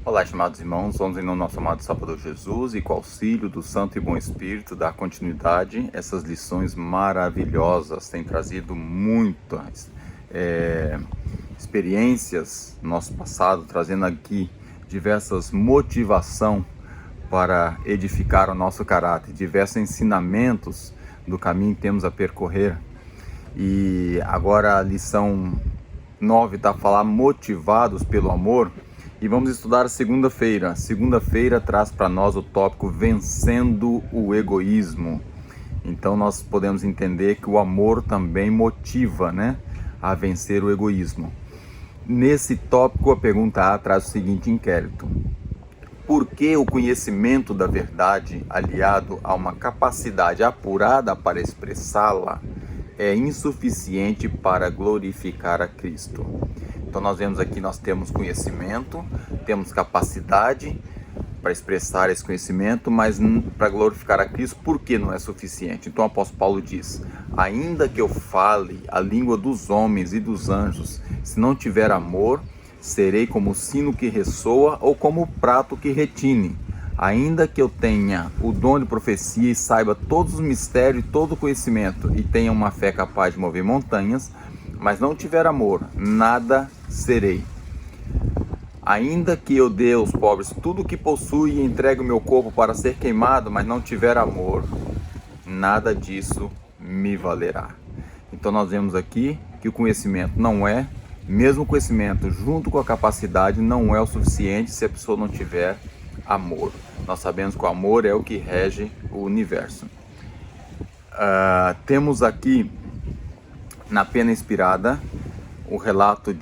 Olá, estimados irmãos, vamos em nome do nosso amado Salvador Jesus e com o auxílio do Santo e Bom Espírito dar continuidade. Essas lições maravilhosas têm trazido muitas experiências no nosso passado, trazendo aqui diversas motivações para edificar o nosso caráter, diversos ensinamentos do caminho que temos a percorrer. E agora a lição 9 está a falar motivados pelo amor. E vamos estudar a segunda-feira. Segunda-feira traz para nós o tópico vencendo o egoísmo. Então nós podemos entender que o amor também motiva, a vencer o egoísmo. Nesse tópico, a pergunta A traz o seguinte inquérito: por que o conhecimento da verdade, aliado a uma capacidade apurada para expressá-la, é insuficiente para glorificar a Cristo? Então nós vemos aqui, nós temos conhecimento, temos capacidade para expressar esse conhecimento, mas para glorificar a Cristo, por que não é suficiente? Então o apóstolo Paulo diz: ainda que eu fale a língua dos homens e dos anjos, se não tiver amor, serei como o sino que ressoa ou como o prato que retine. Ainda que eu tenha o dom de profecia e saiba todos os mistérios e todo o conhecimento, e tenha uma fé capaz de mover montanhas, mas não tiver amor, nada serei. Ainda que eu dê aos pobres tudo o que possui e entregue o meu corpo para ser queimado, mas não tiver amor, nada disso me valerá. Então nós vemos aqui que o conhecimento mesmo o conhecimento junto com a capacidade não é o suficiente se a pessoa não tiver amor. Nós sabemos que o amor é o que rege o universo. Temos aqui na Pena Inspirada o relato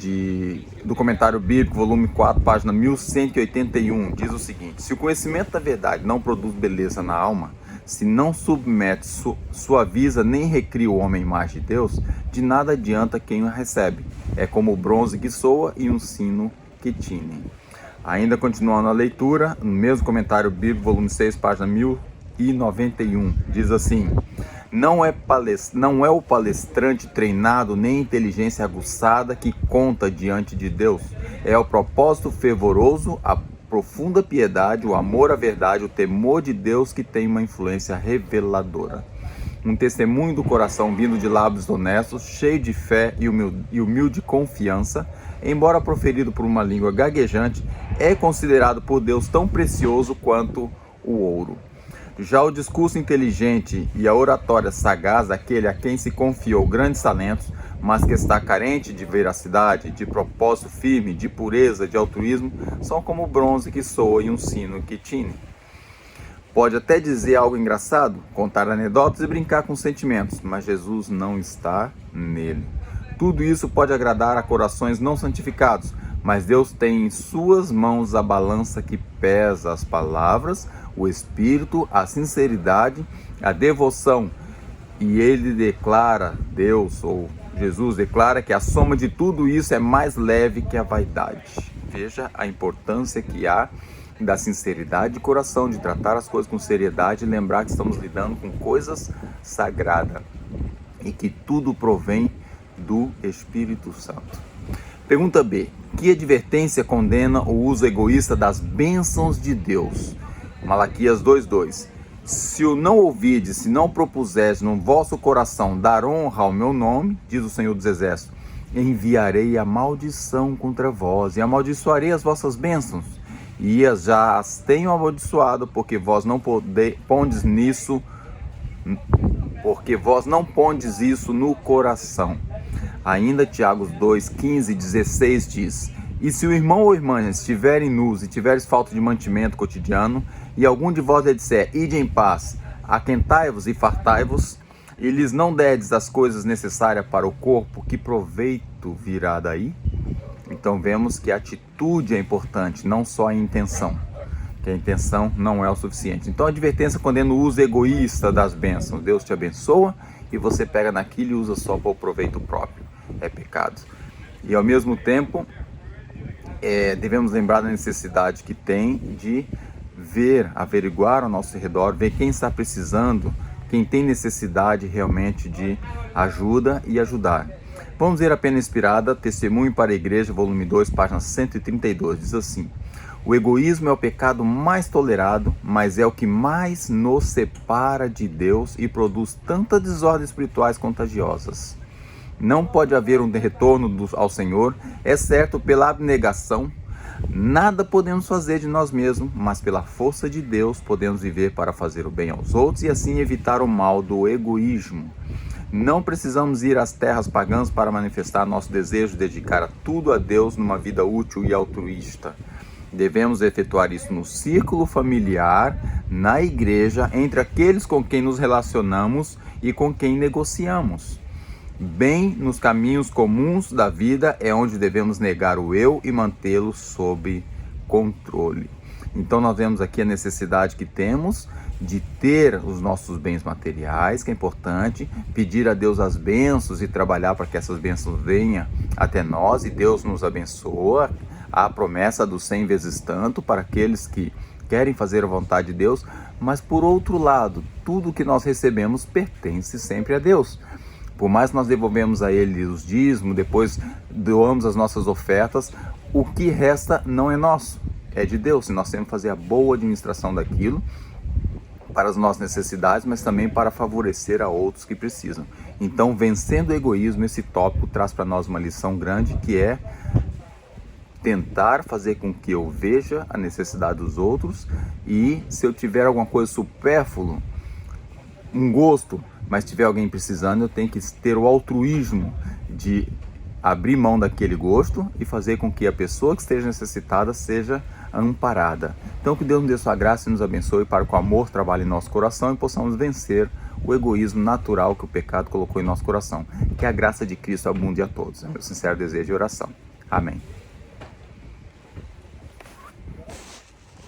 do Comentário Bíblico, volume 4, página 1181, diz o seguinte: se o conhecimento da verdade não produz beleza na alma, se não submete, suaviza nem recria o homem à imagem de Deus, de nada adianta quem o recebe. É como o bronze que soa e um sino que tine. Ainda continuando a leitura, no mesmo Comentário Bíblico, volume 6, página 1091, diz assim: não é o palestrante treinado nem a inteligência aguçada que conta diante de Deus. É o propósito fervoroso, a profunda piedade, o amor à verdade, o temor de Deus que tem uma influência reveladora. Um testemunho do coração vindo de lábios honestos, cheio de fé e humilde confiança, embora proferido por uma língua gaguejante, é considerado por Deus tão precioso quanto o ouro. Já o discurso inteligente e a oratória sagaz, aquele a quem se confiou grandes talentos, mas que está carente de veracidade, de propósito firme, de pureza, de altruísmo, são como o bronze que soa e um sino que tine. Pode até dizer algo engraçado, contar anedotas e brincar com sentimentos, mas Jesus não está nele. Tudo isso pode agradar a corações não santificados, mas Deus tem em suas mãos a balança que pesa as palavras, o espírito, a sinceridade, a devoção. E ele declara, Deus ou Jesus declara que a soma de tudo isso é mais leve que a vaidade. Veja a importância que há da sinceridade de coração, de tratar as coisas com seriedade e lembrar que estamos lidando com coisas sagradas e que tudo provém do Espírito Santo. Pergunta B: que advertência condena o uso egoísta das bênçãos de Deus? Malaquias 2:2: se o não ouvides, se não propuseres no vosso coração dar honra ao meu nome, diz o Senhor dos Exércitos, enviarei a maldição contra vós e amaldiçoarei as vossas bênçãos, e já as tenho amaldiçoado, porque vós não pondes isso no coração. Ainda Tiago 2:15 e 16 diz: e se o irmão ou irmã estiverem nus e tiveres falta de mantimento cotidiano, e algum de vós lhe disser, ide em paz, aquentai-vos e fartai-vos, e lhes não derdes as coisas necessárias para o corpo, que proveito virá daí? Então vemos que a atitude é importante, não só a intenção, que a intenção não é o suficiente. Então a advertência condena o uso egoísta das bênçãos. Deus te abençoa e você pega naquilo e usa só para o proveito próprio. É pecado. E ao mesmo tempo, devemos lembrar da necessidade que tem de averiguar ao nosso redor, ver quem está precisando, quem tem necessidade realmente de ajuda e ajudar. Vamos ver a Pena Inspirada, Testemunho para a Igreja, volume 2, página 132. Diz assim: o egoísmo é o pecado mais tolerado, mas é o que mais nos separa de Deus e produz tantas desordens espirituais contagiosas. Não pode haver um retorno ao Senhor, exceto pela abnegação. Nada podemos fazer de nós mesmos, mas pela força de Deus podemos viver para fazer o bem aos outros e assim evitar o mal do egoísmo. Não precisamos ir às terras pagãs para manifestar nosso desejo de dedicar tudo a Deus numa vida útil e altruísta. Devemos efetuar isso no círculo familiar, na igreja, entre aqueles com quem nos relacionamos e com quem negociamos. Bem nos caminhos comuns da vida é onde devemos negar o eu e mantê-lo sob controle. Então nós vemos aqui a necessidade que temos de ter os nossos bens materiais, que é importante, pedir a Deus as bênçãos e trabalhar para que essas bênçãos venham até nós e Deus nos abençoa. A promessa do 100 vezes tanto para aqueles que querem fazer a vontade de Deus, mas por outro lado, tudo que nós recebemos pertence sempre a Deus. Por mais que nós devolvemos a Ele os dízimos, depois doamos as nossas ofertas, o que resta não é nosso, é de Deus. E nós temos que fazer a boa administração daquilo para as nossas necessidades, mas também para favorecer a outros que precisam. Então, vencendo o egoísmo, esse tópico traz para nós uma lição grande, que é tentar fazer com que eu veja a necessidade dos outros e, se eu tiver alguma coisa supérflua, um gosto, mas tiver alguém precisando, eu tenho que ter o altruísmo de abrir mão daquele gosto e fazer com que a pessoa que esteja necessitada seja amparada. Então que Deus nos dê sua graça e nos abençoe para que o amor trabalhe em nosso coração e possamos vencer o egoísmo natural que o pecado colocou em nosso coração. Que a graça de Cristo abunde a todos. É meu sincero desejo e oração. Amém.